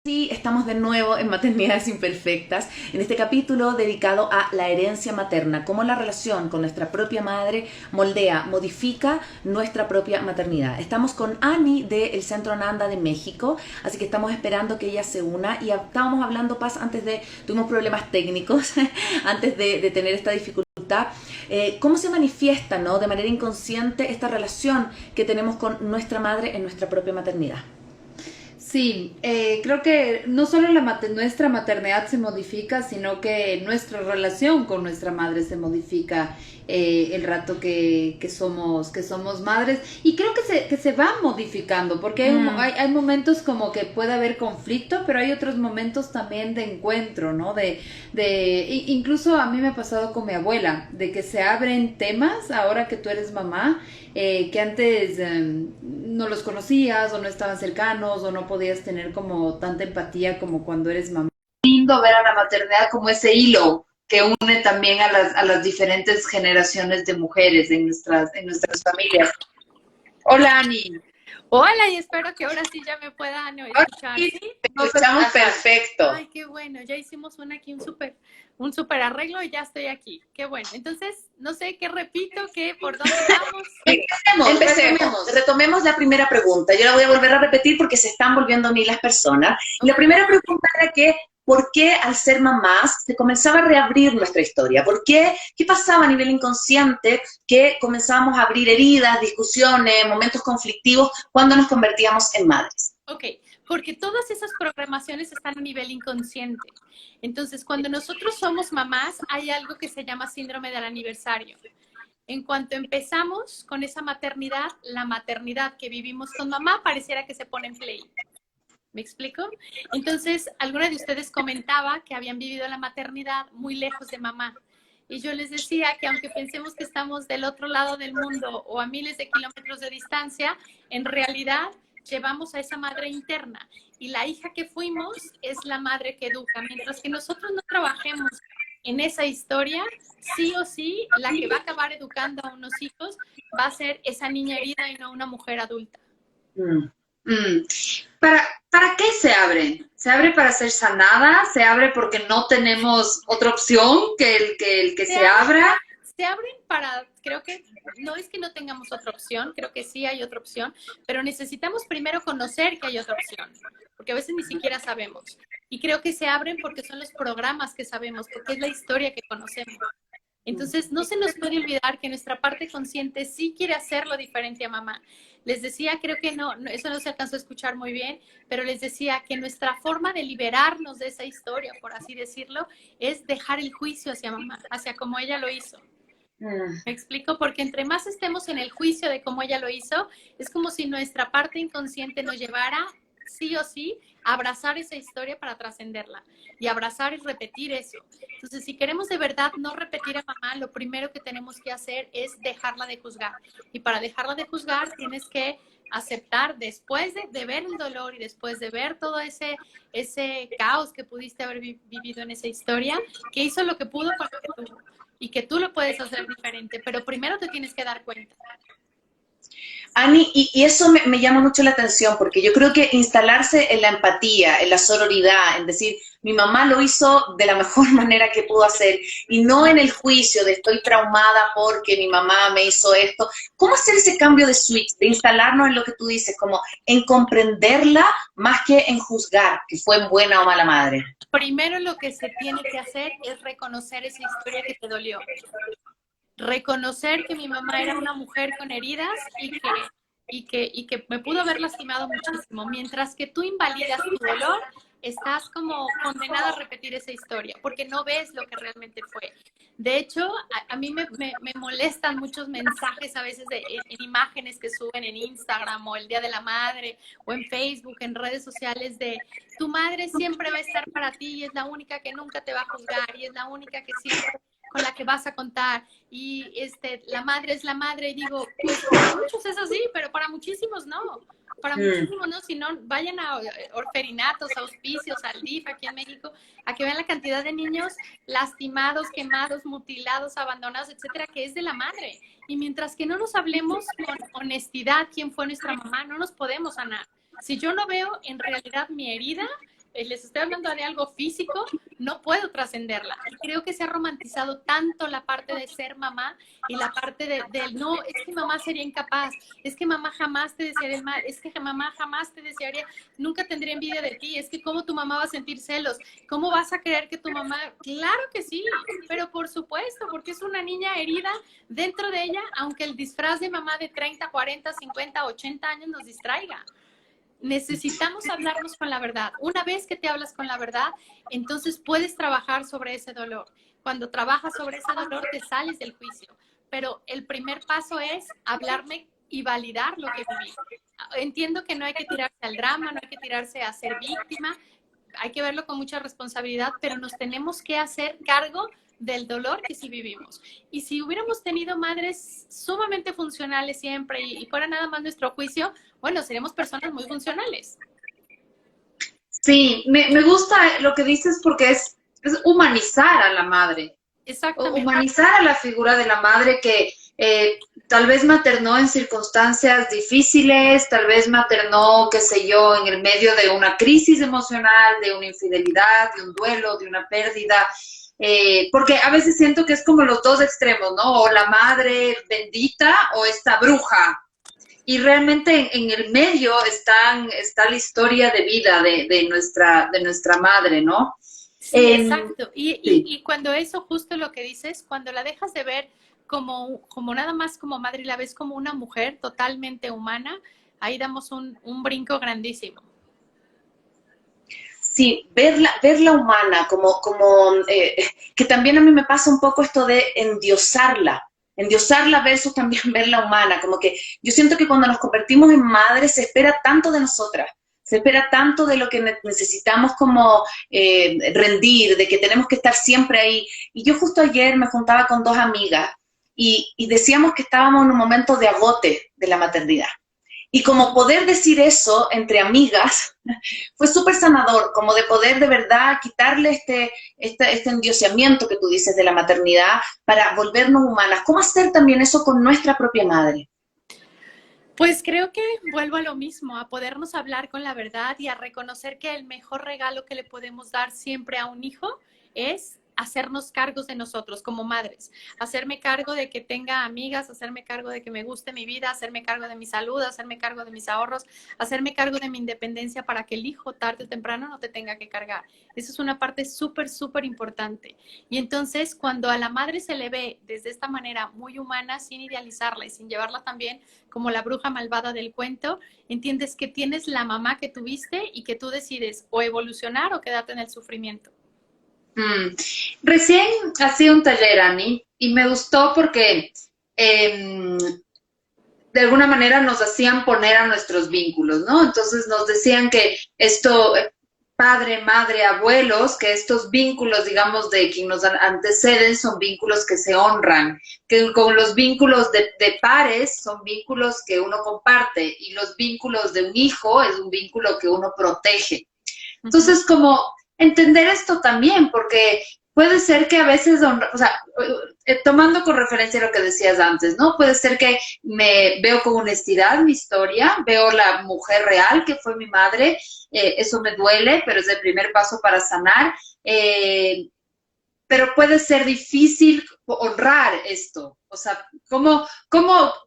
Sí, estamos de nuevo en Maternidades Imperfectas, en este capítulo dedicado a la herencia materna, cómo la relación con nuestra propia madre moldea, modifica nuestra propia maternidad. Estamos con Ani del Centro Nanda de México, así que estamos esperando que ella se una y estábamos hablando, Paz, tuvimos problemas técnicos antes de tener esta dificultad. ¿Cómo se manifiesta, ¿no?, de manera inconsciente esta relación que tenemos con nuestra madre en nuestra propia maternidad? Sí, creo que no solo nuestra maternidad se modifica, sino que nuestra relación con nuestra madre se modifica el rato que somos madres. Y creo que se va modificando, porque hay momentos como que puede haber conflicto, pero hay otros momentos también de encuentro, ¿no? Incluso a mí me ha pasado con mi abuela, de que se abren temas ahora que tú eres mamá, que antes no los conocías o no estaban cercanos o no podías tener como tanta empatía como cuando eres mamá. Lindo ver a la maternidad como ese hilo que une también a las diferentes generaciones de mujeres en nuestras familias. Hola, Ani. Hola, y espero que ahora sí ya me puedan escuchar, Sí, ¿sí? te escuchamos perfecto. Ay, qué bueno, ya hicimos aquí un súper arreglo y ya estoy aquí. Qué bueno. Entonces, no sé qué repito, por dónde vamos. Retomemos la primera pregunta. Yo la voy a volver a repetir porque se están volviendo a mí las personas. La Ok. primera pregunta era que, ¿por qué al ser mamás se comenzaba a reabrir nuestra historia? ¿Por qué? ¿Qué pasaba a nivel inconsciente que comenzábamos a abrir heridas, discusiones, momentos conflictivos cuando nos convertíamos en madres? Ok, porque todas esas programaciones están a nivel inconsciente. Entonces, cuando nosotros somos mamás, hay algo que se llama síndrome del aniversario. En cuanto empezamos con esa maternidad, la maternidad que vivimos con mamá pareciera que se pone en play. ¿Me explico? Entonces, alguna de ustedes comentaba que habían vivido la maternidad muy lejos de mamá. Y yo les decía que aunque pensemos que estamos del otro lado del mundo o a miles de kilómetros de distancia, en realidad llevamos a esa madre interna. Y la hija que fuimos es la madre que educa. Mientras que nosotros no trabajemos en esa historia, sí o sí, la que va a acabar educando a unos hijos va a ser esa niña herida y no una mujer adulta. Mm. Mm. ¿Para qué se abre? ¿Se abre para ser sanada? ¿Se abre porque no tenemos otra opción que el que se abra? Se abren para, creo que no es que no tengamos otra opción, creo que sí hay otra opción, pero necesitamos primero conocer que hay otra opción, porque a veces ni siquiera sabemos. Y creo que se abren porque son los programas que sabemos, porque es la historia que conocemos. Entonces, no se nos puede olvidar que nuestra parte consciente sí quiere hacerlo diferente a mamá. Les decía, creo que eso no se alcanzó a escuchar muy bien, pero les decía que nuestra forma de liberarnos de esa historia, por así decirlo, es dejar el juicio hacia mamá, hacia como ella lo hizo. ¿Me explico? Porque entre más estemos en el juicio de cómo ella lo hizo, es como si nuestra parte inconsciente nos llevara, sí o sí, a abrazar esa historia para trascenderla. Y abrazar es repetir eso. Entonces, si queremos de verdad no repetir a mamá, lo primero que tenemos que hacer es dejarla de juzgar. Y para dejarla de juzgar, tienes que aceptar después de ver el dolor y después de ver todo ese caos que pudiste haber vivido en esa historia, que hizo lo que pudo con lo que tuvo y que tú lo puedes hacer diferente, pero primero te tienes que dar cuenta. Ani, y eso me llama mucho la atención, porque yo creo que instalarse en la empatía, en la sororidad, en decir, mi mamá lo hizo de la mejor manera que pudo hacer, y no en el juicio de estoy traumada porque mi mamá me hizo esto. ¿Cómo hacer ese cambio de switch, de instalarnos en lo que tú dices, como en comprenderla más que en juzgar que fue buena o mala madre? Primero lo que se tiene que hacer es reconocer esa historia que te dolió. Reconocer que mi mamá era una mujer con heridas y que me pudo haber lastimado muchísimo. Mientras que tú invalidas tu dolor, estás como condenada a repetir esa historia, porque no ves lo que realmente fue. De hecho, a mí me molestan muchos mensajes a veces en imágenes que suben en Instagram o el Día de la Madre o en Facebook, en redes sociales de tu madre siempre va a estar para ti y es la única que nunca te va a juzgar y es la única que siempre con la que vas a contar y la madre es la madre y digo, pues para muchos es así, pero para muchísimos no. Para muchísimos no, si no, vayan a orferinatos, a hospicios, al DIF aquí en México, a que vean la cantidad de niños lastimados, quemados, mutilados, abandonados, etcétera, que es de la madre. Y mientras que no nos hablemos con honestidad quién fue nuestra mamá, no nos podemos sanar. Si yo no veo en realidad mi herida, les estoy hablando de algo físico, no puedo trascenderla. Y creo que se ha romantizado tanto la parte de ser mamá y la parte de no, es que mamá sería incapaz, es que mamá jamás te desearía el mal, es que mamá jamás te desearía, nunca tendría envidia de ti, es que cómo tu mamá va a sentir celos, cómo vas a creer que tu mamá, claro que sí, pero por supuesto, porque es una niña herida dentro de ella, aunque el disfraz de mamá de 30, 40, 50, 80 años nos distraiga. Necesitamos hablarnos con la verdad. Una vez que te hablas con la verdad, entonces puedes trabajar sobre ese dolor. Cuando trabajas sobre ese dolor, te sales del juicio. Pero el primer paso es hablarme y validar lo que viví. Entiendo que no hay que tirarse al drama, no hay que tirarse a ser víctima, hay que verlo con mucha responsabilidad, pero nos tenemos que hacer cargo del dolor que sí vivimos. Y si hubiéramos tenido madres sumamente funcionales siempre y fuera nada más nuestro juicio, bueno, seremos personas muy funcionales. Sí, me gusta lo que dices porque es humanizar a la madre. Exactamente. Humanizar a la figura de la madre que tal vez maternó en circunstancias difíciles, tal vez maternó, qué sé yo, en el medio de una crisis emocional, de una infidelidad, de un duelo, de una pérdida. Porque a veces siento que es como los dos extremos, ¿no? O la madre bendita o esta bruja. Y realmente en el medio está la historia de vida de nuestra madre, ¿no? Sí, exacto. Sí. Y cuando eso, justo lo que dices, cuando la dejas de ver como nada más como madre y la ves como una mujer totalmente humana, ahí damos un brinco grandísimo. Sí, verla humana, que también a mí me pasa un poco esto de endiosarla versus también verla humana, como que yo siento que cuando nos convertimos en madres se espera tanto de nosotras, se espera tanto de lo que necesitamos como rendir, de que tenemos que estar siempre ahí. Y yo justo ayer me juntaba con dos amigas y decíamos que estábamos en un momento de agote de la maternidad. Y como poder decir eso entre amigas fue súper sanador, como de poder de verdad quitarle este endiosamiento que tú dices de la maternidad para volvernos humanas. ¿Cómo hacer también eso con nuestra propia madre? Pues creo que vuelvo a lo mismo, a podernos hablar con la verdad y a reconocer que el mejor regalo que le podemos dar siempre a un hijo es hacernos cargos de nosotros como madres, hacerme cargo de que tenga amigas, hacerme cargo de que me guste mi vida, hacerme cargo de mi salud, hacerme cargo de mis ahorros, hacerme cargo de mi independencia para que el hijo tarde o temprano no te tenga que cargar. Eso es una parte súper, súper importante. Y entonces cuando a la madre se le ve desde esta manera muy humana, sin idealizarla y sin llevarla también como la bruja malvada del cuento, entiendes que tienes la mamá que tuviste y que tú decides o evolucionar o quedarte en el sufrimiento. Recién hacía un taller, Ani, y me gustó porque de alguna manera nos hacían poner a nuestros vínculos, ¿no? Entonces nos decían que esto, padre, madre, abuelos, que estos vínculos, digamos, de quien nos anteceden son vínculos que se honran, que con los vínculos de pares son vínculos que uno comparte y los vínculos de un hijo es un vínculo que uno protege. Entonces, como entender esto también, porque puede ser que a veces, o sea, tomando con referencia a lo que decías antes, ¿no? Puede ser que me veo con honestidad mi historia, veo la mujer real que fue mi madre, eso me duele, pero es el primer paso para sanar, pero puede ser difícil honrar esto. O sea, ¿cómo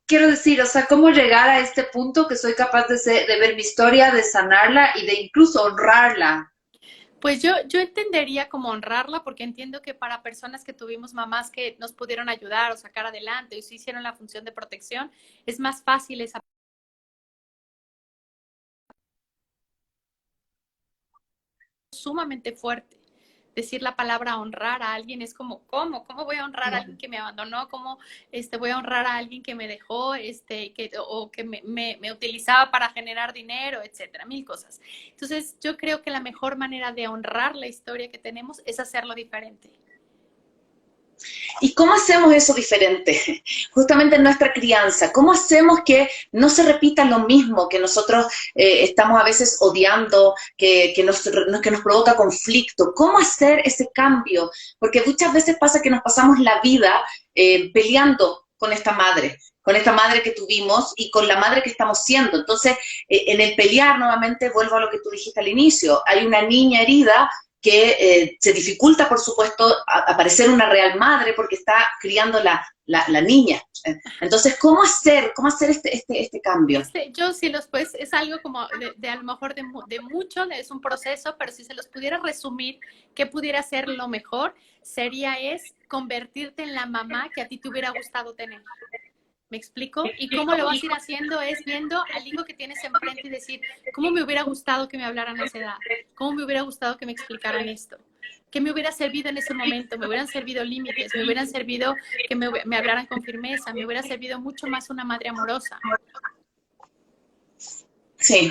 quiero decir, o sea, cómo llegar a este punto que soy capaz de ver mi historia, de sanarla y de incluso honrarla? Pues yo entendería como honrarla, porque entiendo que para personas que tuvimos mamás que nos pudieron ayudar o sacar adelante o sí hicieron la función de protección, es más fácil esa sumamente fuerte. Decir la palabra honrar a alguien es como, ¿cómo voy a honrar a alguien que me abandonó? ¿Cómo voy a honrar a alguien que me dejó, o que me utilizaba para generar dinero, etcétera, mil cosas? Entonces, yo creo que la mejor manera de honrar la historia que tenemos es hacerlo diferente. ¿Y cómo hacemos eso diferente? Justamente en nuestra crianza. ¿Cómo hacemos que no se repita lo mismo que nosotros estamos a veces odiando, que nos provoca conflicto? ¿Cómo hacer ese cambio? Porque muchas veces pasa que nos pasamos la vida peleando con esta madre. con esta madre que tuvimos y con la madre que estamos siendo. Entonces, en el pelear, nuevamente, vuelvo a lo que tú dijiste al inicio, hay una niña herida que se dificulta, por supuesto, a parecer una real madre porque está criando la niña. Entonces, ¿cómo hacer este cambio? Yo sí pues, es algo como de a lo mejor de mucho, es un proceso, pero si se los pudiera resumir, ¿qué pudiera ser lo mejor? Es convertirte en la mamá que a ti te hubiera gustado tener. ¿Me explico? Y cómo lo vas a ir haciendo es viendo al hijo que tienes enfrente y decir, ¿cómo me hubiera gustado que me hablaran a esa edad? ¿Cómo me hubiera gustado que me explicaran esto? ¿Qué me hubiera servido en ese momento? Me hubieran servido límites, me hubieran servido que me hablaran con firmeza, me hubiera servido mucho más una madre amorosa. Sí.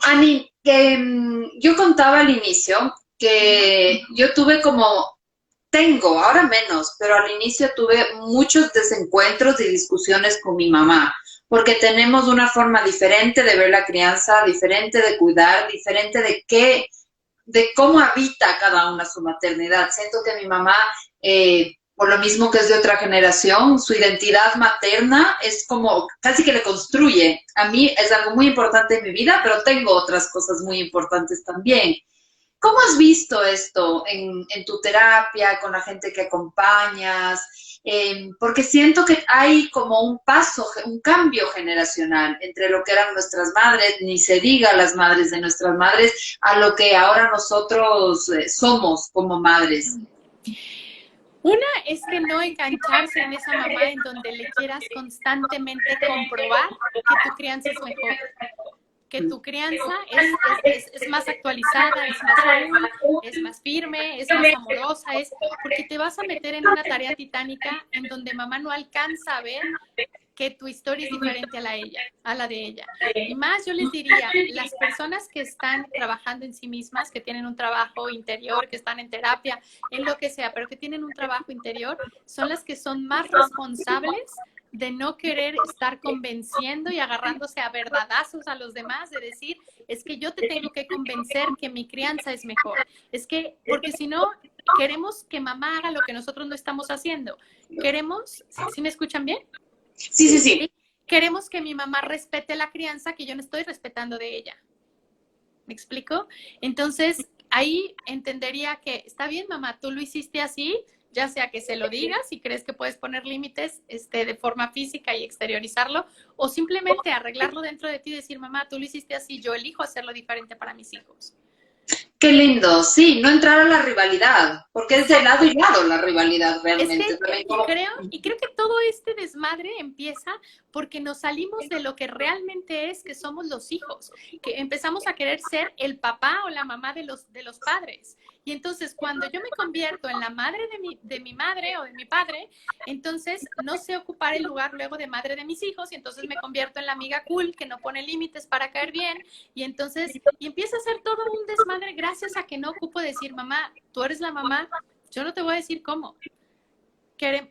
Ani, yo contaba al inicio que yo tengo, ahora menos, pero al inicio tuve muchos desencuentros y discusiones con mi mamá, porque tenemos una forma diferente de ver la crianza, diferente de cuidar, diferente de cómo habita cada una su maternidad. Siento que mi mamá, por lo mismo que es de otra generación, su identidad materna es como casi que le construye. A mí es algo muy importante en mi vida, pero tengo otras cosas muy importantes también. ¿Cómo has visto esto en tu terapia, con la gente que acompañas? Porque siento que hay como un cambio generacional entre lo que eran nuestras madres, ni se diga las madres de nuestras madres, a lo que ahora nosotros somos como madres. Una es que no engancharse en esa mamá en donde le quieras constantemente comprobar que tu crianza es mejor, que tu crianza es más actualizada, es más cool, es más firme, es más amorosa, porque te vas a meter en una tarea titánica en donde mamá no alcanza a ver que tu historia es diferente a la de ella. Y más yo les diría, las personas que están trabajando en sí mismas, que tienen un trabajo interior, que están en terapia, en lo que sea, pero que tienen un trabajo interior, son las que son más responsables de no querer estar convenciendo y agarrándose a verdadazos a los demás, de decir, es que yo te tengo que convencer que mi crianza es mejor. Es que, porque si no, queremos que mamá haga lo que nosotros no estamos haciendo. Queremos, ¿sí me escuchan bien? Sí. Queremos que mi mamá respete la crianza que yo no estoy respetando de ella. ¿Me explico? Entonces, ahí entendería que, está bien, mamá, tú lo hiciste así, ya sea que se lo digas si crees que puedes poner límites de forma física y exteriorizarlo, o simplemente arreglarlo dentro de ti y decir, mamá, tú lo hiciste así, yo elijo hacerlo diferente para mis hijos. Qué lindo, sí, no entrar a la rivalidad, porque es de lado y lado la rivalidad realmente. Y creo que todo este desmadre empieza porque nos salimos de lo que realmente es, que somos los hijos, que empezamos a querer ser el papá o la mamá de los padres. Y entonces cuando yo me convierto en la madre de mi madre o de mi padre, entonces no sé ocupar el lugar luego de madre de mis hijos, y entonces me convierto en la amiga cool que no pone límites para caer bien, y empieza a ser todo un desmadre gracias a que no ocupo decir, mamá, tú eres la mamá, yo no te voy a decir cómo.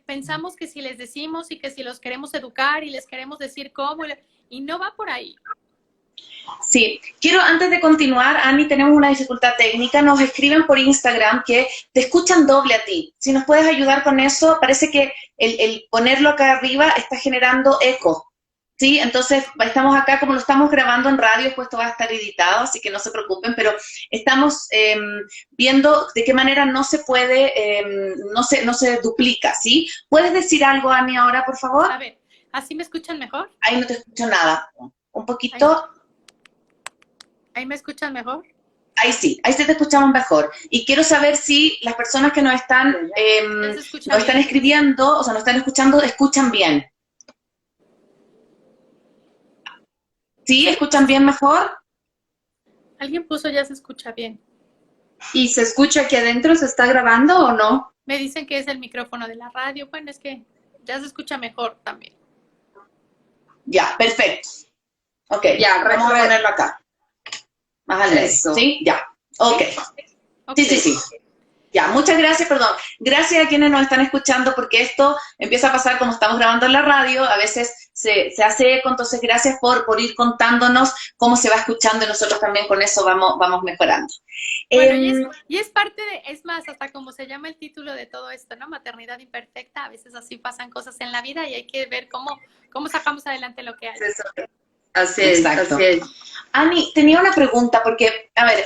Pensamos que si les decimos y que si los queremos educar y les queremos decir cómo, y no va por ahí. Sí, quiero antes de continuar, Ani, tenemos una dificultad técnica, nos escriben por Instagram que te escuchan doble a ti. Si nos puedes ayudar con eso, parece que el ponerlo acá arriba está generando eco. Sí, entonces estamos acá, como lo estamos grabando en radio, pues esto va a estar editado, así que no se preocupen, pero estamos viendo de qué manera no se puede, no se duplica, ¿sí? ¿Puedes decir algo, Ani, ahora, por favor? A ver, ¿así me escuchan mejor? Ahí no te escucho nada. Un poquito. ¿Ahí me escuchan mejor? Ahí sí te escuchamos mejor. Y quiero saber si las personas que nos están escribiendo, o sea, nos están escuchando, escuchan bien. ¿Sí? ¿Escuchan bien mejor? Alguien puso ya se escucha bien. ¿Y se escucha aquí adentro? ¿Se está grabando o no? Me dicen que es el micrófono de la radio. Bueno, es que ya se escucha mejor también. Ya, perfecto. Ok, ya, vamos a ponerlo acá. Más al resto. ¿Sí? Ya. Ok. Sí. Ya, muchas gracias, perdón. Gracias a quienes nos están escuchando, porque esto empieza a pasar como estamos grabando en la radio, a veces se hace eco, entonces gracias por ir contándonos cómo se va escuchando y nosotros también con eso vamos mejorando. Bueno, y es parte de, es más, hasta como se llama el título de todo esto, ¿no? Maternidad imperfecta, a veces así pasan cosas en la vida y hay que ver cómo sacamos adelante lo que hay. Así es, Exacto. así es. Ani, tenía una pregunta porque, a ver,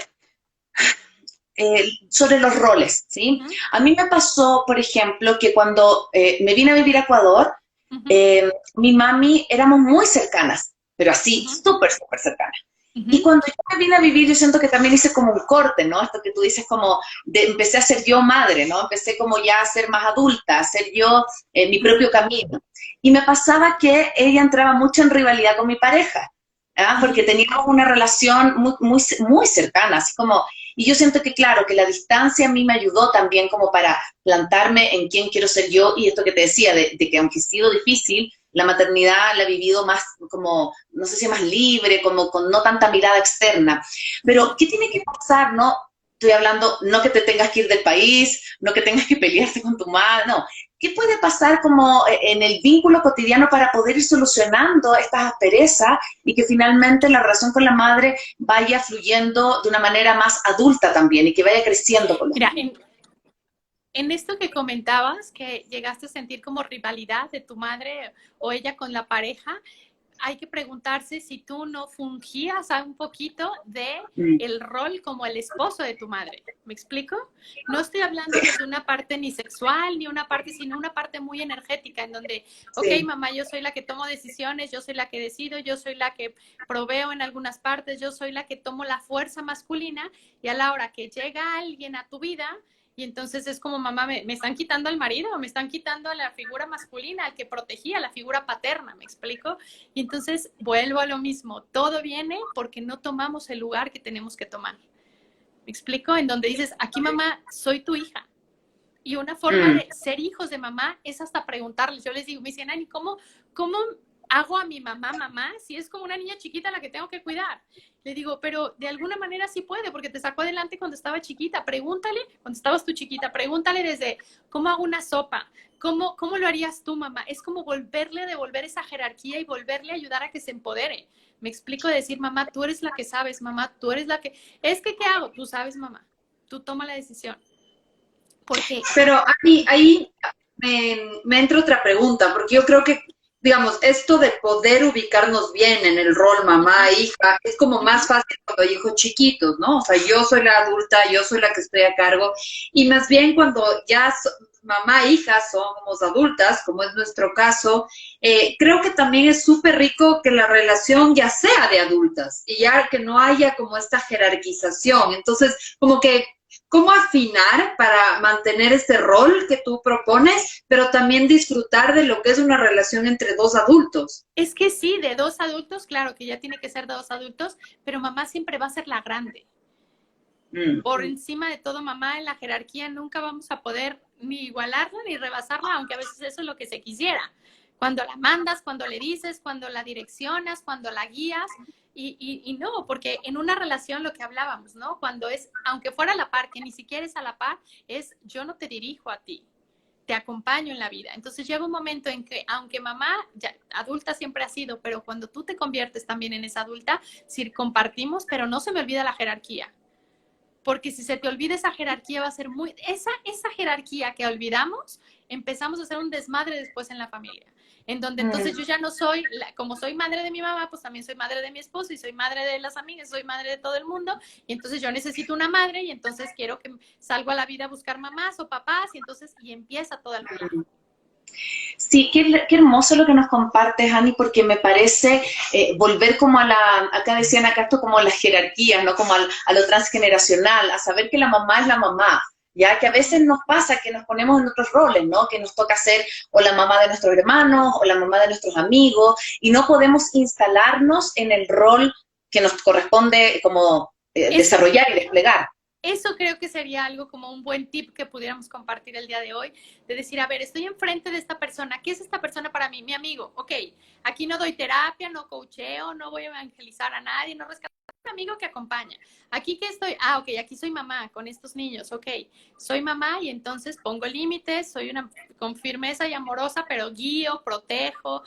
sobre los roles, ¿sí? Uh-huh. A mí me pasó, por ejemplo, que cuando me vine a vivir a Ecuador, Uh-huh. mi mami éramos muy cercanas, pero así, Uh-huh. súper, súper cercanas. Uh-huh. Y cuando yo me vine a vivir, yo siento que también hice como un corte, ¿no? Esto que tú dices como, empecé a ser yo madre, ¿no? Empecé como ya a ser más adulta, a ser yo mi propio camino. Y me pasaba que ella entraba mucho en rivalidad con mi pareja, ¿ah? Porque teníamos una relación muy, muy, muy cercana, así como, y yo siento que claro, que la distancia a mí me ayudó también como para plantarme en quién quiero ser yo y esto que te decía, de que aunque ha sido difícil, la maternidad la he vivido más como, no sé si más libre, como con no tanta mirada externa. Pero, ¿qué tiene que pasar, no? Estoy hablando, no que te tengas que ir del país, no que tengas que pelearte con tu madre, no. ¿Qué puede pasar como en el vínculo cotidiano para poder ir solucionando estas asperezas y que finalmente la relación con la madre vaya fluyendo de una manera más adulta también y que vaya creciendo con los Mira, niños? en esto que comentabas, que llegaste a sentir como rivalidad de tu madre o ella con la pareja, hay que preguntarse si tú no fungías un poquito de el rol como el esposo de tu madre. ¿Me explico? No estoy hablando desde una parte ni sexual ni una parte, sino una parte muy energética en donde, ok, Sí. mamá, yo soy la que tomo decisiones, yo soy la que decido, yo soy la que proveo en algunas partes, yo soy la que tomo la fuerza masculina y a la hora que llega alguien a tu vida, y entonces es como, mamá, me están quitando al marido, me están quitando a la figura masculina, al que protegía, la figura paterna, ¿me explico? Y entonces vuelvo a lo mismo, todo viene porque no tomamos el lugar que tenemos que tomar. ¿Me explico? En donde dices, aquí mamá, soy tu hija. Y una forma de ser hijos de mamá es hasta preguntarles. Yo les digo, me dicen, Ani, ¿cómo hago a mi mamá si es como una niña chiquita la que tengo que cuidar? Le digo, pero de alguna manera sí puede, porque te sacó adelante cuando estaba chiquita. Pregúntale, cuando estabas tú chiquita, pregúntale desde cómo hago una sopa, cómo lo harías tú, mamá. Es como volverle a devolver esa jerarquía y volverle a ayudar a que se empodere. Me explico, decir, mamá, tú eres la que sabes, mamá, tú eres la que... Es que, ¿qué hago? Tú sabes, mamá. Tú toma la decisión. Porque... Pero ahí me entra otra pregunta, porque yo creo que, digamos, esto de poder ubicarnos bien en el rol mamá, hija, es como más fácil cuando hay hijos chiquitos, ¿no? O sea, yo soy la adulta, yo soy la que estoy a cargo, y más bien cuando ya mamá e hija somos adultas, como es nuestro caso, creo que también es súper rico que la relación ya sea de adultas y ya que no haya como esta jerarquización. Entonces, como que cómo afinar para mantener este rol que tú propones, pero también disfrutar de lo que es una relación entre dos adultos. Es que sí, de dos adultos, claro que ya tiene que ser de dos adultos, pero mamá siempre va a ser la grande. Por encima de todo, mamá en la jerarquía nunca vamos a poder ni igualarla ni rebasarla, aunque a veces eso es lo que se quisiera. Cuando la mandas, cuando le dices, cuando la direccionas, cuando la guías, y no, porque en una relación lo que hablábamos, ¿no? Cuando es, aunque fuera a la par, que ni siquiera es a la par, es yo no te dirijo a ti, te acompaño en la vida. Entonces llega un momento en que, aunque mamá ya adulta siempre ha sido, pero cuando tú te conviertes también en esa adulta, sí compartimos, pero no se me olvida la jerarquía. Porque si se te olvida esa jerarquía va a ser muy... Esa jerarquía que olvidamos, empezamos a hacer un desmadre después en la familia. En donde entonces yo ya no soy, como soy madre de mi mamá, pues también soy madre de mi esposo y soy madre de las amigas, soy madre de todo el mundo. Y entonces yo necesito una madre y entonces quiero que salgo a la vida a buscar mamás o papás y entonces y empieza todo el relajo. Sí, qué hermoso lo que nos compartes, Ani, porque me parece volver como acá decían acá esto como las jerarquías, ¿no? Como a lo transgeneracional, a saber que la mamá es la mamá, ya que a veces nos pasa que nos ponemos en otros roles, ¿no? Que nos toca ser o la mamá de nuestros hermanos o la mamá de nuestros amigos y no podemos instalarnos en el rol que nos corresponde como desarrollar y desplegar. Eso creo que sería algo como un buen tip que pudiéramos compartir el día de hoy, de decir, a ver, estoy enfrente de esta persona, ¿qué es esta persona para mí? Mi amigo, ok, aquí no doy terapia, no coacheo, no voy a evangelizar a nadie, no rescato, mi amigo que acompaña. Aquí que estoy, ok, aquí soy mamá con estos niños, ok. Soy mamá y entonces pongo límites, soy una con firmeza y amorosa, pero guío, protejo,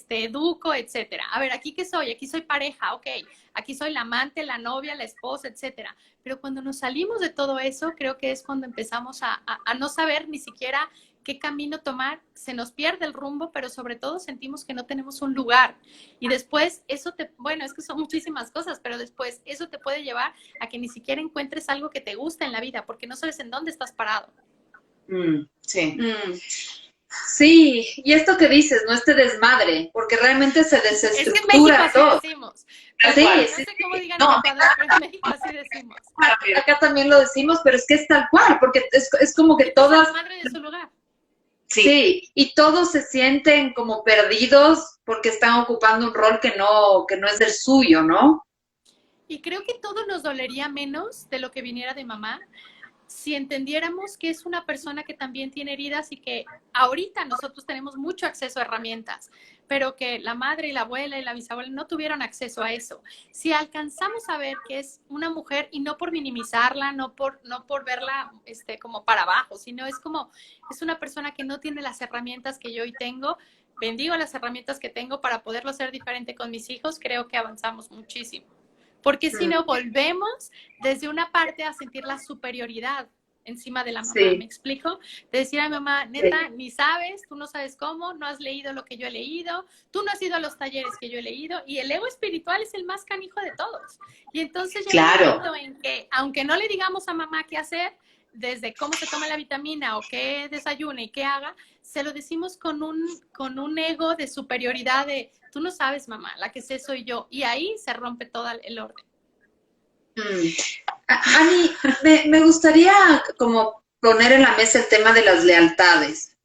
educo, etcétera. A ver, aquí que soy, aquí soy pareja, ok. Aquí soy la amante, la novia, la esposa, etcétera. Pero cuando nos salimos de todo eso, creo que es cuando empezamos a no saber ni siquiera qué camino tomar, se nos pierde el rumbo, pero sobre todo sentimos que no tenemos un lugar. Y después bueno, es que son muchísimas cosas, pero después eso te puede llevar a que ni siquiera encuentres algo que te gusta en la vida, porque no sabes en dónde estás parado. Sí. Sí, y esto que dices, no este desmadre, porque realmente se desestructura es que en México así todo. decimos. Sí, No sí, sé cómo digan no, en Ecuador, pero en México así decimos. acá también lo decimos, pero es que es tal cual, porque es como que Quitas a todas, la madre de su lugar. sí, y todos se sienten como perdidos porque están ocupando un rol que no es el suyo, ¿no? Y creo que todo nos dolería menos de lo que viniera de mamá si entendiéramos que es una persona que también tiene heridas y que ahorita nosotros tenemos mucho acceso a herramientas, pero que la madre y la abuela y la bisabuela no tuvieron acceso a eso. Si alcanzamos a ver que es una mujer, y no por minimizarla, no por verla como para abajo, sino es una persona que no tiene las herramientas que yo hoy tengo, bendigo las herramientas que tengo para poderlo hacer diferente con mis hijos, creo que avanzamos muchísimo. Porque si no, volvemos desde una parte a sentir la superioridad encima de la mamá, Sí, ¿me explico? De decir a mi mamá, neta, ni sabes, tú no sabes cómo, no has leído lo que yo he leído, tú no has ido a los talleres que yo he leído, y el ego espiritual es el más canijo de todos. Y entonces llega un momento en que, aunque no le digamos a mamá qué hacer, desde cómo se toma la vitamina o qué desayune y qué haga, se lo decimos con un ego de superioridad de, tú no sabes, mamá, la que sé soy yo. Y ahí se rompe todo el orden. Ani, me gustaría como poner en la mesa el tema de las lealtades.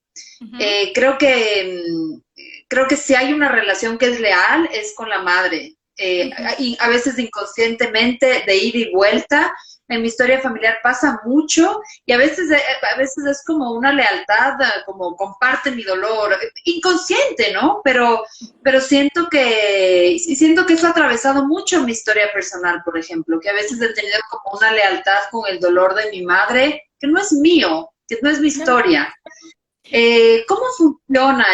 Creo que si hay una relación que es leal es con la madre. Y a veces inconscientemente de ida y vuelta. En mi historia familiar pasa mucho y a veces es como una lealtad, como comparte mi dolor, inconsciente, ¿no? Pero siento que eso ha atravesado mucho mi historia personal, por ejemplo, que a veces he tenido como una lealtad con el dolor de mi madre, que no es mío, que no es mi historia. ¿Cómo funciona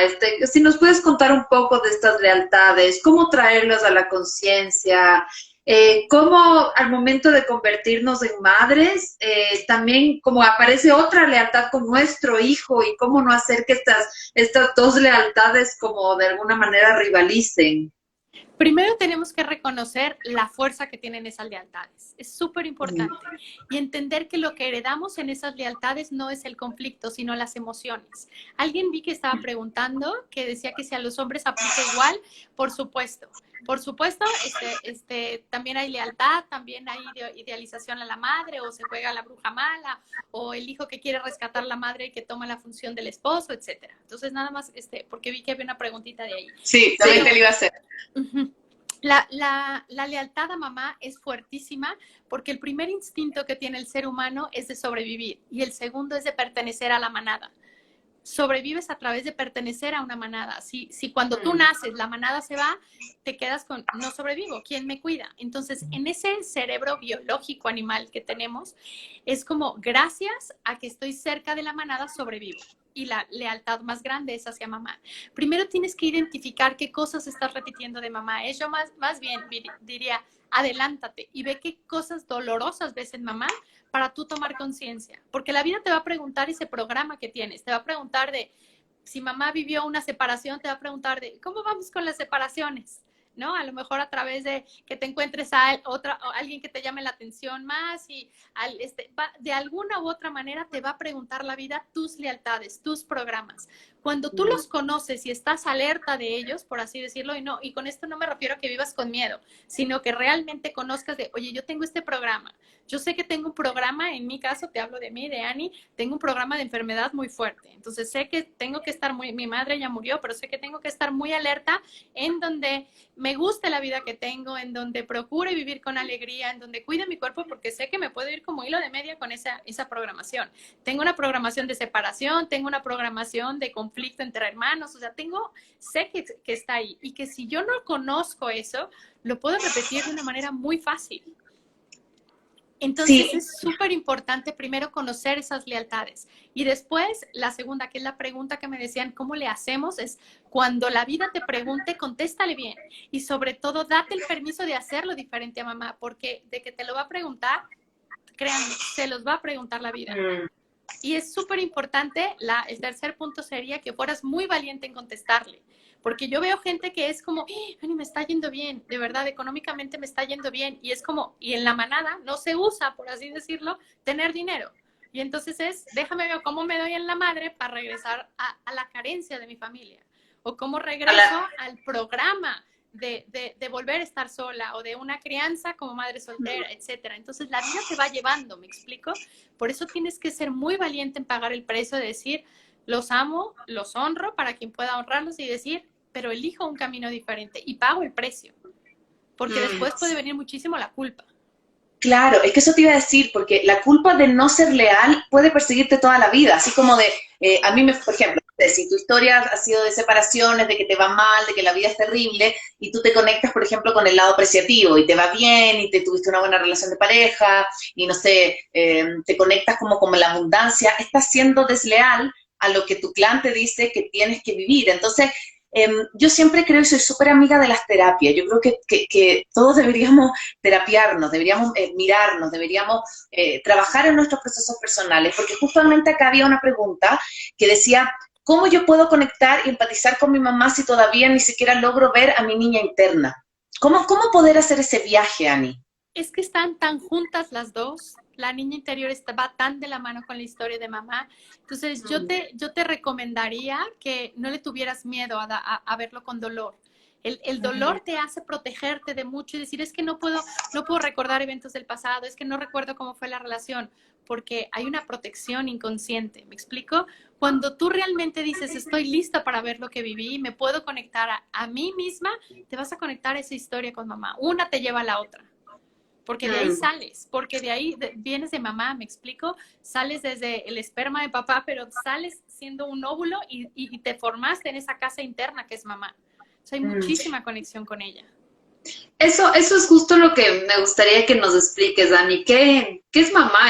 Si nos puedes contar un poco de estas lealtades, cómo traerlas a la conciencia, cómo al momento de convertirnos en madres, también como aparece otra lealtad con nuestro hijo y cómo no hacer que estas dos lealtades como de alguna manera rivalicen. Primero tenemos que reconocer la fuerza que tienen esas lealtades. Es súper importante. Y entender que lo que heredamos en esas lealtades no es el conflicto, sino las emociones. Alguien vi que estaba preguntando, que decía que si a los hombres aplica igual, por supuesto. Por supuesto, también hay lealtad, también hay idealización a la madre, o se juega a la bruja mala, o el hijo que quiere rescatar a la madre y que toma la función del esposo, etcétera. Entonces, nada más, porque vi que había una preguntita de ahí. Sí, también te lo iba a hacer. La lealtad a mamá es fuertísima porque el primer instinto que tiene el ser humano es de sobrevivir y el segundo es de pertenecer a la manada. Sobrevives a través de pertenecer a una manada. Si cuando tú naces la manada se va, te quedas con no sobrevivo, ¿quién me cuida? Entonces, en ese cerebro biológico animal que tenemos, es como gracias a que estoy cerca de la manada sobrevivo. Y la lealtad más grande es hacia mamá. Primero tienes que identificar qué cosas estás repitiendo de mamá. Yo más bien diría, adelántate y ve qué cosas dolorosas ves en mamá para tú tomar conciencia. Porque la vida te va a preguntar ese programa que tienes. Te va a preguntar de, si mamá vivió una separación, te va a preguntar de, ¿cómo vamos con las separaciones? ¿No? A lo mejor a través de que te encuentres a alguien que te llame la atención más y de alguna u otra manera te va a preguntar la vida tus lealtades, tus programas. Cuando tú los conoces y estás alerta de ellos, por así decirlo, y con esto no me refiero a que vivas con miedo, sino que realmente conozcas de, oye, yo tengo este programa, Yo sé que tengo un programa, en mi caso, te hablo de mí, de Annie, tengo un programa de enfermedad muy fuerte. Entonces sé que tengo que estar mi madre ya murió, pero sé que tengo que estar muy alerta en donde me guste la vida que tengo, en donde procure vivir con alegría, en donde cuide mi cuerpo, porque sé que me puedo ir como hilo de media con esa programación. Tengo una programación de separación, tengo una programación de conflicto entre hermanos, o sea, sé que está ahí y que si yo no conozco eso, lo puedo repetir de una manera muy fácil. Entonces Sí, es súper importante primero conocer esas lealtades. Y después, la segunda, que es la pregunta que me decían, ¿cómo le hacemos? Es cuando la vida te pregunte, contéstale bien. Y sobre todo, date el permiso de hacerlo diferente a mamá, porque de que te lo va a preguntar, créanme, se los va a preguntar la vida. Y es súper importante, el tercer punto sería que fueras muy valiente en contestarle. Porque yo veo gente que es como, Ani, me está yendo bien, de verdad, económicamente me está yendo bien. Y es como, y en la manada no se usa, por así decirlo, tener dinero. Y entonces déjame ver cómo me doy en la madre para regresar a la carencia de mi familia. O cómo regreso al programa de volver a estar sola o de una crianza como madre soltera, etcétera. Entonces la vida te va llevando, ¿me explico? Por eso tienes que ser muy valiente en pagar el precio de decir, los amo, los honro para quien pueda honrarlos y decir, pero elijo un camino diferente y pago el precio. Porque después puede venir muchísimo la culpa. claro, es que eso te iba a decir, porque la culpa de no ser leal puede perseguirte toda la vida, así como de, a mí, por ejemplo, si tu historia ha sido de separaciones, de que te va mal, de que la vida es terrible, y tú te conectas, por ejemplo, con el lado apreciativo, y te va bien, y te tuviste una buena relación de pareja, y no sé, te conectas como con la abundancia, estás siendo desleal a lo que tu clan te dice que tienes que vivir. Entonces, yo siempre creo y soy súper amiga de las terapias. Yo creo que todos deberíamos terapiarnos, deberíamos mirarnos, deberíamos trabajar en nuestros procesos personales, porque justamente acá había una pregunta que decía, ¿cómo yo puedo conectar y empatizar con mi mamá si todavía ni siquiera logro ver a mi niña interna? ¿Cómo poder hacer ese viaje, Ani? Es que están tan juntas las dos. La niña interior va tan de la mano con la historia de mamá. Entonces, yo te recomendaría que no le tuvieras miedo a verlo con dolor. El dolor te hace protegerte de mucho y decir, es que no puedo recordar eventos del pasado, es que no recuerdo cómo fue la relación, porque hay una protección inconsciente. ¿Me explico? Cuando tú realmente dices, estoy lista para ver lo que viví, me puedo conectar a mí misma, te vas a conectar a esa historia con mamá. Una te lleva a la otra. Porque de ahí sales, porque de ahí vienes de mamá, ¿me explico? Sales desde el esperma de papá, pero sales siendo un óvulo y te formaste en esa casa interna que es mamá. O sea, hay muchísima conexión con ella. Eso es justo lo que me gustaría que nos expliques, Dani. ¿Qué es mamá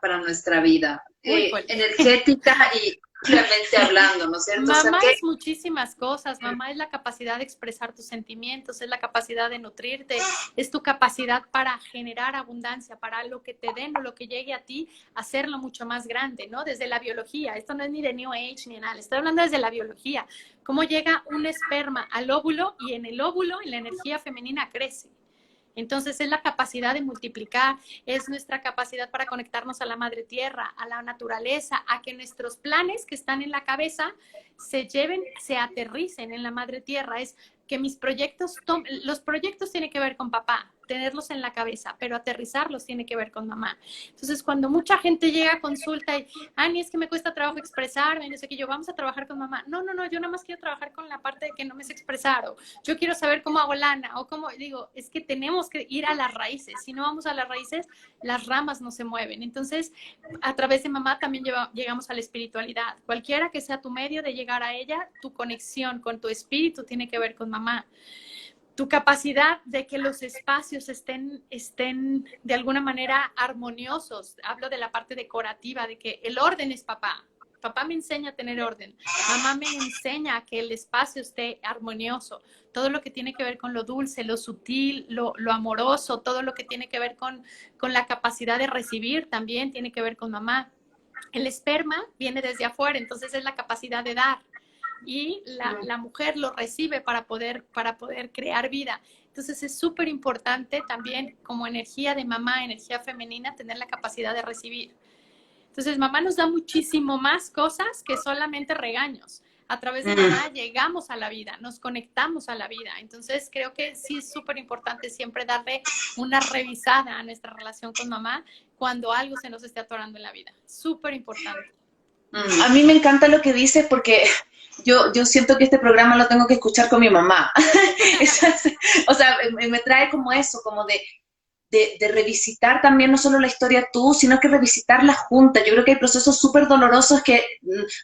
para nuestra vida? Uy, pues. Energética y ampliamente hablando, ¿no es cierto? Mamá es muchísimas cosas. Mamá es la capacidad de expresar tus sentimientos, es la capacidad de nutrirte, es tu capacidad para generar abundancia, para lo que te den o lo que llegue a ti, hacerlo mucho más grande, ¿no? Desde la biología. Esto no es ni de New Age ni nada. Estoy hablando desde la biología. Cómo llega un esperma al óvulo y en el óvulo, en la energía femenina, crece. Entonces es la capacidad de multiplicar, es nuestra capacidad para conectarnos a la madre tierra, a la naturaleza, a que nuestros planes que están en la cabeza se aterricen en la madre tierra. Es que los proyectos tienen que ver con papá, tenerlos en la cabeza, pero aterrizarlos tiene que ver con mamá. Entonces, cuando mucha gente llega a consulta y, Ani, es que me cuesta trabajo expresarme, no sé qué, vamos a trabajar con mamá. No, yo nada más quiero trabajar con la parte de que no me sé expresar, o yo quiero saber cómo hago lana, o cómo, digo, es que tenemos que ir a las raíces. Si no vamos a las raíces, las ramas no se mueven. Entonces, a través de mamá también llegamos a la espiritualidad. Cualquiera que sea tu medio de llegar a ella, tu conexión con tu espíritu tiene que ver con mamá. Tu capacidad de que los espacios estén de alguna manera armoniosos. Hablo de la parte decorativa, de que el orden es papá. Papá me enseña a tener orden. Mamá me enseña a que el espacio esté armonioso. Todo lo que tiene que ver con lo dulce, lo sutil, lo amoroso, todo lo que tiene que ver con la capacidad de recibir también tiene que ver con mamá. El esperma viene desde afuera, entonces es la capacidad de dar. Y la mujer lo recibe para poder crear vida. Entonces es súper importante también como energía de mamá, energía femenina, tener la capacidad de recibir. Entonces mamá nos da muchísimo más cosas que solamente regaños. A través de mamá llegamos a la vida, nos conectamos a la vida. Entonces creo que sí es súper importante siempre darle una revisada a nuestra relación con mamá cuando algo se nos esté atorando en la vida. Súper importante. A mí me encanta lo que dices porque yo siento que este programa lo tengo que escuchar con mi mamá. O sea, me trae como eso, como de revisitar también no solo la historia tú, sino que revisitarla juntas. Yo creo que hay procesos súper dolorosos que,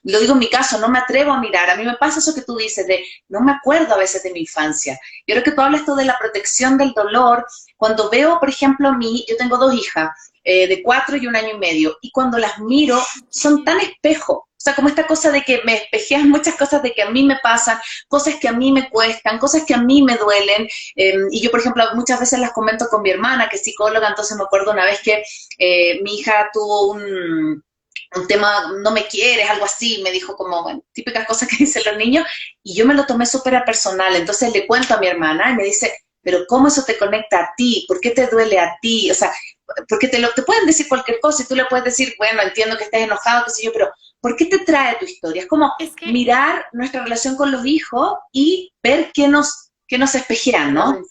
lo digo en mi caso, no me atrevo a mirar. A mí me pasa eso que tú dices, de no me acuerdo a veces de mi infancia. Yo creo que tú hablas esto de la protección del dolor. Cuando veo, por ejemplo, yo tengo 2 hijas, de 4 y 1 año y medio, y cuando las miro, son tan espejo. O sea, como esta cosa de que me espejean muchas cosas de que a mí me pasan, cosas que a mí me cuestan, cosas que a mí me duelen. Y yo, por ejemplo, muchas veces las comento con mi hermana, que es psicóloga, entonces me acuerdo una vez que mi hija tuvo un tema, no me quieres, algo así, me dijo como, bueno, típicas cosas que dicen los niños, y yo me lo tomé súper a personal. Entonces le cuento a mi hermana y me dice, pero ¿cómo eso te conecta a ti? ¿Por qué te duele a ti? O sea, porque te pueden decir cualquier cosa y tú le puedes decir, bueno, entiendo que estás enojado, qué sé yo, pero ¿por qué te trae tu historia? Es como mirar nuestra relación con los hijos y ver qué nos espejean, ¿no?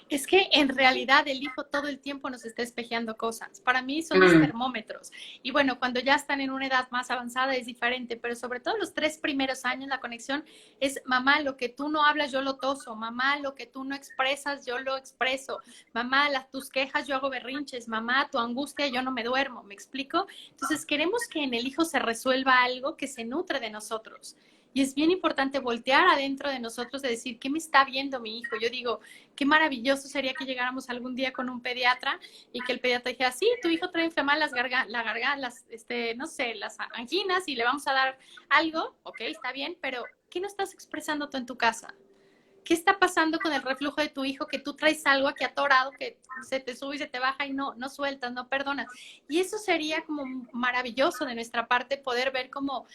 Es que en realidad el hijo todo el tiempo nos está espejeando cosas. Para mí son los termómetros. Y bueno, cuando ya están en una edad más avanzada es diferente, pero sobre todo los 3 primeros años la conexión es mamá, lo que tú no hablas yo lo toso, mamá, lo que tú no expresas yo lo expreso, mamá, tus quejas yo hago berrinches, mamá, tu angustia yo no me duermo, ¿me explico? Entonces queremos que en el hijo se resuelva algo que se nutre de nosotros. Y es bien importante voltear adentro de nosotros de decir, ¿qué me está viendo mi hijo? Yo digo, qué maravilloso sería que llegáramos algún día con un pediatra y que el pediatra dijera, sí, tu hijo trae inflamadas no sé, las anginas y le vamos a dar algo, ok, está bien, pero ¿qué no estás expresando tú en tu casa? ¿Qué está pasando con el reflujo de tu hijo? Que tú traes algo aquí atorado, que se te sube y se te baja y no sueltas, no perdonas. Y eso sería como maravilloso de nuestra parte poder ver cómo...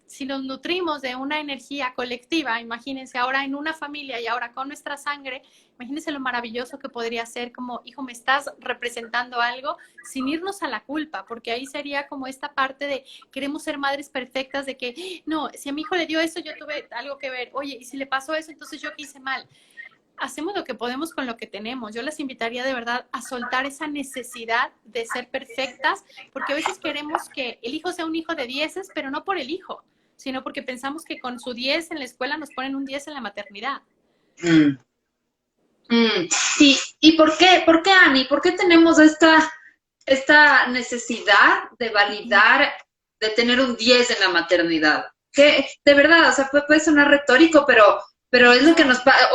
Si nos nutrimos de una energía colectiva, imagínense ahora en una familia y ahora con nuestra sangre, imagínense lo maravilloso que podría ser como, hijo, me estás representando algo sin irnos a la culpa, porque ahí sería como esta parte de queremos ser madres perfectas, de que, no, si a mi hijo le dio eso, yo tuve algo que ver, oye, y si le pasó eso, entonces yo qué hice mal. Hacemos lo que podemos con lo que tenemos. Yo les invitaría de verdad a soltar esa necesidad de ser perfectas, porque a veces queremos que el hijo sea un hijo de 10, pero no por el hijo, sino porque pensamos que con su 10 en la escuela nos ponen un 10 en la maternidad. ¿Y por qué, Ani? ¿Por qué tenemos esta necesidad de validar, de tener un 10 en la maternidad? Que de verdad, o sea, puede sonar retórico, pero es lo que nos pasa,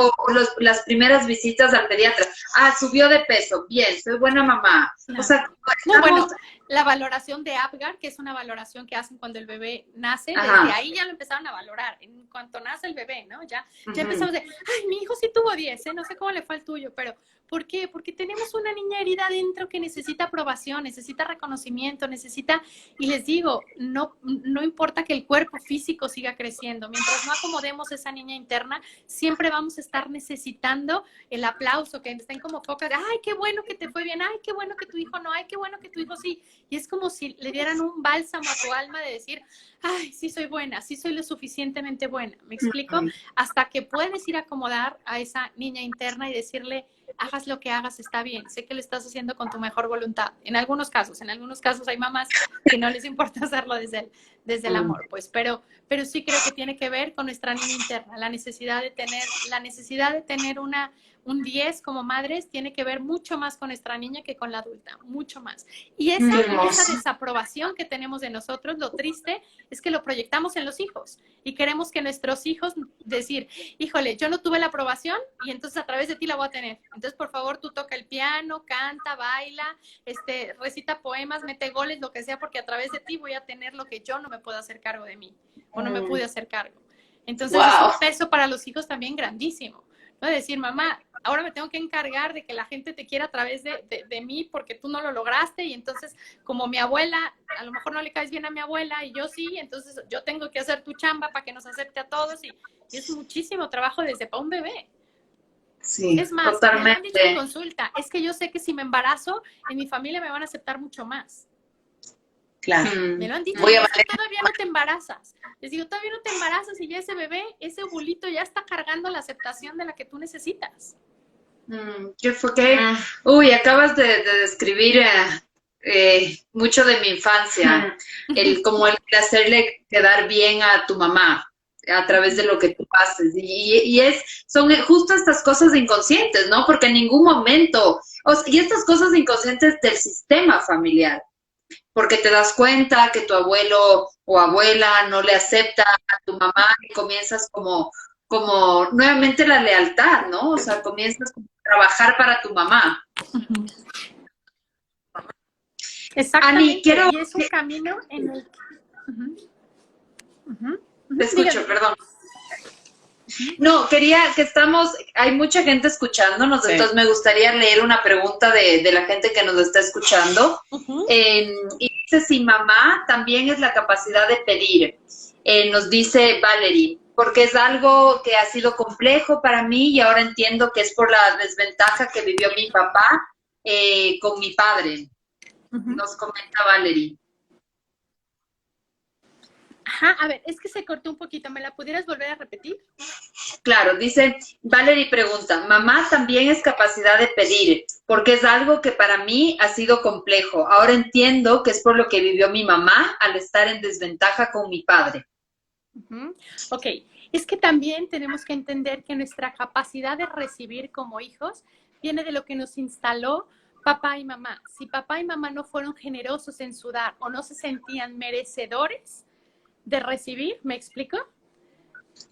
las primeras visitas al pediatra. Subió de peso, bien, soy buena mamá. Claro. O sea, no, bueno, la valoración de Apgar, que es una valoración que hacen cuando el bebé nace, desde ahí ya lo empezaron a valorar, en cuanto nace el bebé, ¿no? Ya empezamos de, ay, mi hijo sí tuvo 10, no sé cómo le fue al tuyo, pero ¿por qué? Porque tenemos una niña herida dentro que necesita aprobación, necesita reconocimiento, y les digo, no importa que el cuerpo físico siga creciendo, mientras no acomodemos esa niña interna, siempre vamos a estar necesitando el aplauso, que estén como focas de, ay, qué bueno que te fue bien, ay, qué bueno que tu hijo no, ay, qué bueno que tu hijo sí. Y es como si le dieran un bálsamo a tu alma de decir, ay, sí soy buena, sí soy lo suficientemente buena. ¿Me explico? Hasta que puedes ir a acomodar a esa niña interna y decirle, hagas lo que hagas, está bien. Sé que lo estás haciendo con tu mejor voluntad. En algunos casos hay mamás que no les importa hacerlo desde el amor, pues, pero sí creo que tiene que ver con nuestra niña interna. La necesidad de tener un 10 como madres tiene que ver mucho más con nuestra niña que con la adulta, mucho más. Y esa desaprobación que tenemos de nosotros, lo triste es que lo proyectamos en los hijos y queremos que nuestros hijos decir, híjole, yo no tuve la aprobación y entonces a través de ti la voy a tener. Entonces, por favor, tú toca el piano, canta, baila, recita poemas, mete goles, lo que sea, porque a través de ti voy a tener lo que yo no me puedo hacer cargo de mí o no me pude hacer cargo. Entonces, es un peso para los hijos también grandísimo, ¿no? Decir, mamá, ahora me tengo que encargar de que la gente te quiera a través de mí porque tú no lo lograste y entonces como mi abuela, a lo mejor no le caes bien a mi abuela y yo sí, entonces yo tengo que hacer tu chamba para que nos acepte a todos y es muchísimo trabajo desde para un bebé. Sí, es más, totalmente. me han dicho en consulta, es que yo sé que si me embarazo, en mi familia me van a aceptar mucho más. Claro. Me lo han dicho Voy a todo todavía no te embarazas. Les digo, todavía no te embarazas y ya ese bebé, ese ovulito ya está cargando la aceptación de la que tú necesitas. ¿Qué fue que? Uy, acabas de describir mucho de mi infancia, como el de hacerle quedar bien a tu mamá a través de lo que tú haces. Son justo estas cosas inconscientes, ¿no? Porque en ningún momento, y estas cosas inconscientes del sistema familiar, porque te das cuenta que tu abuelo o abuela no le acepta a tu mamá y comienzas como nuevamente la lealtad, ¿no? O sea, comienzas a trabajar para tu mamá. Exactamente. Ani, quiero... Y es un camino en el Te escucho, perdón. No, hay mucha gente escuchándonos, sí. Entonces me gustaría leer una pregunta de la gente que nos está escuchando. Y dice, si mamá también es la capacidad de pedir, nos dice Valerie, porque es algo que ha sido complejo para mí y ahora entiendo que es por la desventaja que vivió mi papá con mi padre. Nos comenta Valerie. Ajá, a ver, es que se cortó un poquito, ¿me la pudieras volver a repetir? Claro, dice, Valerie pregunta, mamá también es capacidad de pedir, porque es algo que para mí ha sido complejo. Ahora entiendo que es por lo que vivió mi mamá al estar en desventaja con mi padre. Ok, es que también tenemos que entender que nuestra capacidad de recibir como hijos viene de lo que nos instaló papá y mamá. Si papá y mamá no fueron generosos en su dar o no se sentían merecedores de recibir, ¿me explico?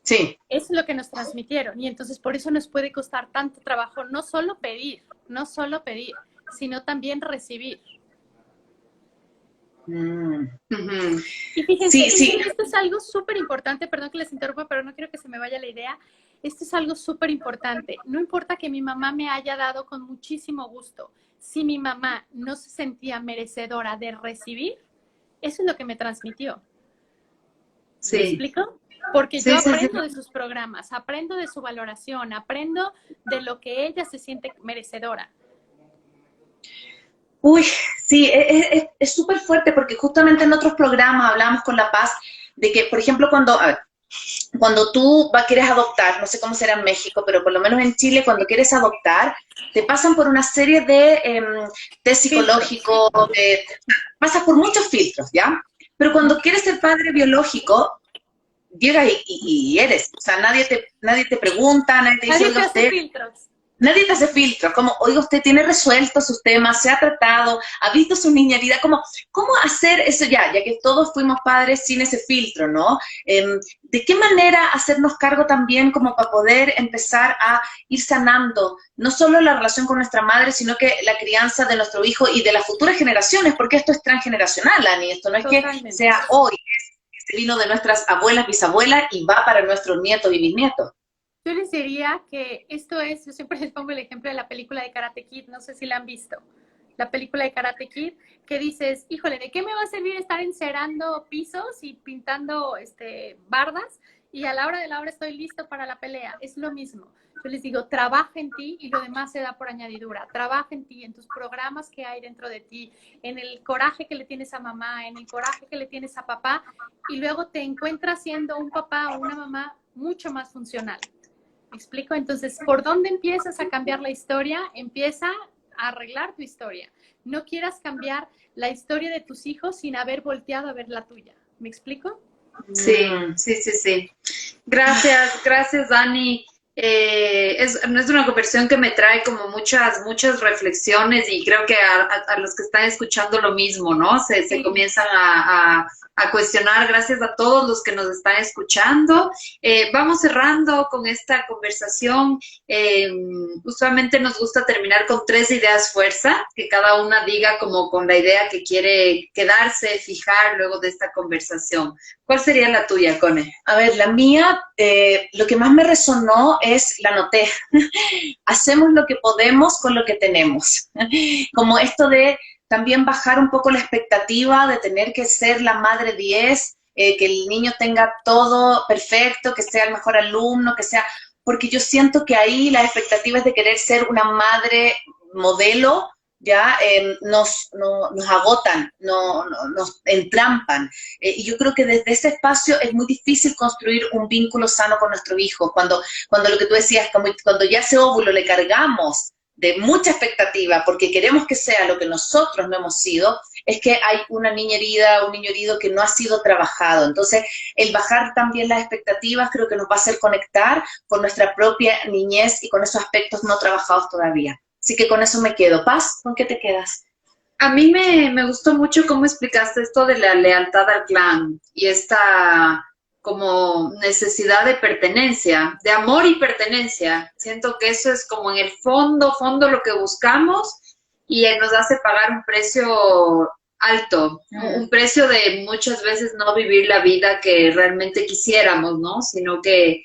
Sí. Es lo que nos transmitieron y entonces por eso nos puede costar tanto trabajo no solo pedir, sino también recibir. Y fíjense, esto es algo súper importante, perdón que les interrumpa, pero no quiero que se me vaya la idea. Esto es algo súper importante. No importa que mi mamá me haya dado con muchísimo gusto. Si mi mamá no se sentía merecedora de recibir, eso es lo que me transmitió. Sí. ¿Me explico? Porque yo aprendo de sus programas, aprendo de su valoración, aprendo de lo que ella se siente merecedora. Uy, sí, es súper fuerte porque justamente en otros programas hablamos con La Paz de que, por ejemplo, cuando tú quieres adoptar, no sé cómo será en México, pero por lo menos en Chile, cuando quieres adoptar, te pasan por una serie de test psicológicos, pasas por muchos filtros, ¿ya? Pero cuando quieres ser padre biológico, llegas y eres, o sea, nadie te pregunta, nadie te dice, nadie te hace filtros. Nadie te hace filtros, como, oiga, usted tiene resueltos sus temas, se ha tratado, ha visto su niña herida, ¿cómo hacer eso ya que todos fuimos padres sin ese filtro, ¿no? ¿De qué manera hacernos cargo también como para poder empezar a ir sanando, no solo la relación con nuestra madre, sino que la crianza de nuestro hijo y de las futuras generaciones, porque esto es transgeneracional, Ani, esto no es Totalmente. Que sea hoy, se vino de nuestras abuelas, bisabuelas y va para nuestros nietos y bisnietos. Yo les diría que esto es, yo siempre les pongo el ejemplo de la película de Karate Kid, no sé si la han visto, la película de Karate Kid, que dices, híjole, ¿de qué me va a servir estar encerando pisos y pintando bardas? Y a la hora de la hora estoy listo para la pelea. Es lo mismo. Yo les digo, trabaja en ti y lo demás se da por añadidura. Trabaja en ti, en tus programas que hay dentro de ti, en el coraje que le tienes a mamá, en el coraje que le tienes a papá, y luego te encuentras siendo un papá o una mamá mucho más funcional. ¿Me explico? Entonces, ¿por dónde empiezas a cambiar la historia? Empieza a arreglar tu historia. No quieras cambiar la historia de tus hijos sin haber volteado a ver la tuya. ¿Me explico? Sí. Gracias, Dani. Es una conversación que me trae como muchas reflexiones y creo que a los que están escuchando lo mismo, ¿no? Se comienzan a cuestionar. Gracias a todos los que nos están escuchando. Vamos cerrando con esta conversación. Usualmente nos gusta terminar con 3 ideas fuerza, que cada una diga como con la idea que quiere quedarse, fijar luego de esta conversación. ¿Cuál sería la tuya, Cone? A ver, la mía, lo que más me resonó la anoté. Hacemos lo que podemos con lo que tenemos. Como esto de también bajar un poco la expectativa de tener que ser la madre 10, que el niño tenga todo perfecto, que sea el mejor alumno, porque yo siento que ahí la expectativa es de querer ser una madre modelo ya nos agotan, nos entrampan. Y yo creo que desde ese espacio es muy difícil construir un vínculo sano con nuestros hijos, cuando lo que tú decías, como cuando ya ese óvulo le cargamos de mucha expectativa porque queremos que sea lo que nosotros no hemos sido, es que hay una niña herida, un niño herido que no ha sido trabajado. Entonces, el bajar también las expectativas creo que nos va a hacer conectar con nuestra propia niñez y con esos aspectos no trabajados todavía. Así que con eso me quedo. Paz, ¿con qué te quedas? A mí me gustó mucho cómo explicaste esto de la lealtad al clan y esta como necesidad de pertenencia, de amor y pertenencia. Siento que eso es como en el fondo lo que buscamos y nos hace pagar un precio alto, un precio de muchas veces no vivir la vida que realmente quisiéramos, ¿no? Sino que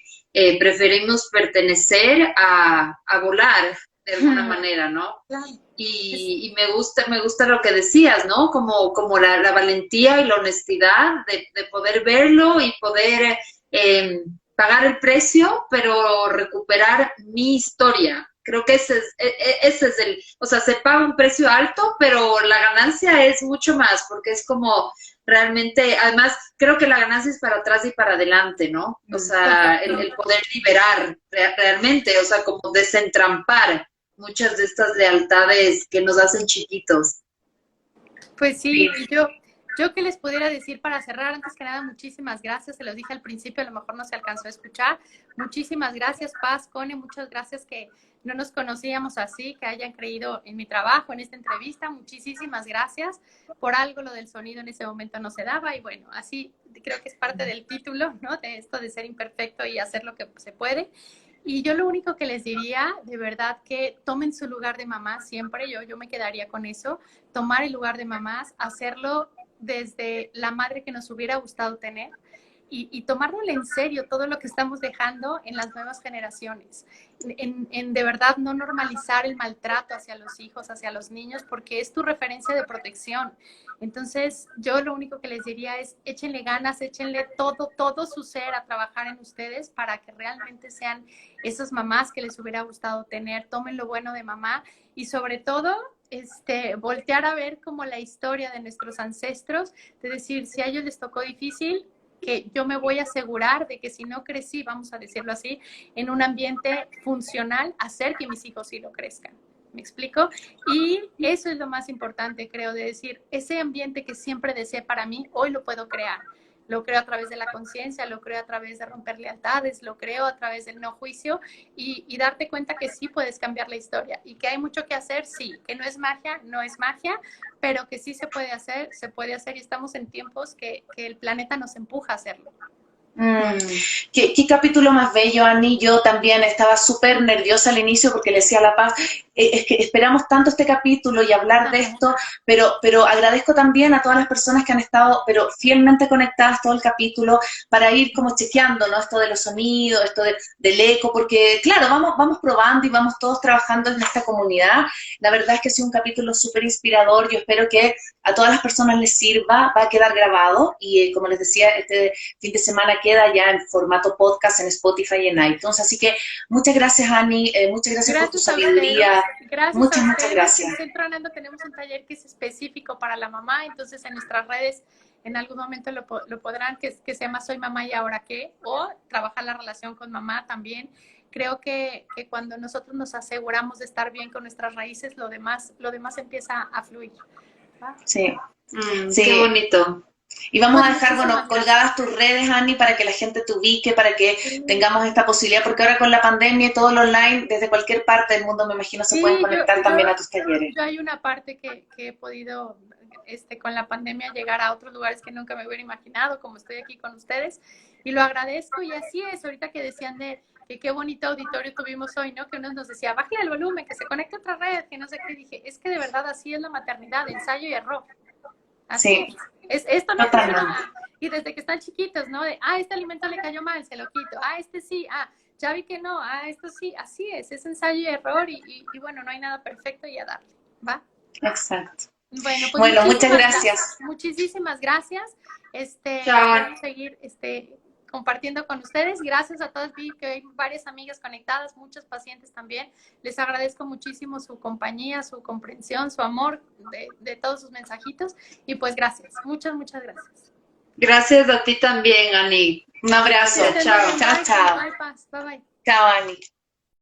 preferimos pertenecer a volar de alguna manera, ¿no? Claro. Y me gusta lo que decías, ¿no? Como la valentía y la honestidad de poder verlo y poder pagar el precio, pero recuperar mi historia. Creo que ese es o sea, se paga un precio alto, pero la ganancia es mucho más, porque es como realmente, además, creo que la ganancia es para atrás y para adelante, ¿no? O sea, el poder liberar realmente, o sea, como desentrampar muchas de estas lealtades que nos hacen chiquitos. Pues sí, y yo que les pudiera decir para cerrar, antes que nada, muchísimas gracias, se los dije al principio, a lo mejor no se alcanzó a escuchar, muchísimas gracias, Paz, Cone, muchas gracias que no nos conocíamos así, que hayan creído en mi trabajo, en esta entrevista, muchísimas gracias, por algo lo del sonido en ese momento no se daba, y bueno, así creo que es parte del título, ¿no? De esto de ser imperfecto y hacer lo que se puede. Y yo lo único que les diría, de verdad, que tomen su lugar de mamá siempre, yo me quedaría con eso, tomar el lugar de mamás, hacerlo desde la madre que nos hubiera gustado tener y tomárnoslo en serio todo lo que estamos dejando en las nuevas generaciones. En de verdad no normalizar el maltrato hacia los hijos, hacia los niños, porque es tu referencia de protección. Entonces, yo lo único que les diría es échenle ganas, échenle todo su ser a trabajar en ustedes para que realmente sean esas mamás que les hubiera gustado tener. Tomen lo bueno de mamá y sobre todo voltear a ver como la historia de nuestros ancestros, de decir, si a ellos les tocó difícil, que yo me voy a asegurar de que si no crecí, vamos a decirlo así, en un ambiente funcional, hacer que mis hijos sí lo crezcan. ¿Me explico? Y eso es lo más importante, creo, de decir, ese ambiente que siempre deseé para mí, hoy lo puedo crear. Lo creo a través de la conciencia, lo creo a través de romper lealtades, lo creo a través del no juicio y darte cuenta que sí puedes cambiar la historia y que hay mucho que hacer, sí, que no es magia, pero que sí se puede hacer y estamos en tiempos que el planeta nos empuja a hacerlo. ¿Qué capítulo más bello, Ani? Yo también estaba súper nerviosa al inicio porque le decía a La Paz, es que esperamos tanto este capítulo y hablar de esto, pero agradezco también a todas las personas que han estado pero fielmente conectadas todo el capítulo para ir como chequeando, ¿no? Esto de los sonidos, esto del eco, porque claro, vamos probando y vamos todos trabajando en esta comunidad. La verdad es que ha sido un capítulo súper inspirador. Yo espero que a todas las personas les sirva, va a quedar grabado y como les decía, este fin de semana queda ya en formato podcast en Spotify y en iTunes. Así que muchas gracias, Ani, muchas gracias por tu sabiduría. Gracias muchas gracias. En Centro Anando tenemos un taller que es específico para la mamá, entonces en nuestras redes en algún momento lo podrán, que se llama Soy Mamá y Ahora Qué, o trabajar la relación con mamá también. Creo que cuando nosotros nos aseguramos de estar bien con nuestras raíces, lo demás empieza a fluir. ¿Va? Sí. Sí. Qué bonito. Y vamos a dejar, colgadas tus redes, Ani, para que la gente te ubique, para que tengamos esta posibilidad, porque ahora con la pandemia y todo lo online, desde cualquier parte del mundo, me imagino, se pueden conectar también a tus talleres. Yo hay una parte que he podido, con la pandemia, llegar a otros lugares que nunca me hubiera imaginado, como estoy aquí con ustedes, y lo agradezco, y así es, ahorita que decían que qué bonito auditorio tuvimos hoy, ¿no? Que uno nos decía, bájale el volumen, que se conecte a otra red, que no sé qué, dije, es que de verdad así es la maternidad, ensayo y error. Así sí. Esto no funciona. Y desde que están chiquitos, ¿no? Este alimento le cayó mal, se lo quito. Este sí, ya vi que no, esto sí, así es ensayo y error y bueno, no hay nada perfecto y a darle, ¿va? Exacto. Bueno, pues muchas gracias. Muchísimas gracias. Chao. Vamos a seguir compartiendo con ustedes. Gracias a todas, vi que hay varias amigas conectadas, muchos pacientes también. Les agradezco muchísimo su compañía, su comprensión, su amor de todos sus mensajitos. Y pues gracias, muchas, muchas gracias. Gracias a ti también, Ani. Un abrazo. Que estén Chao. muy bien. Bye, Chao. bye, Paz. Bye, bye. Chao, Ani.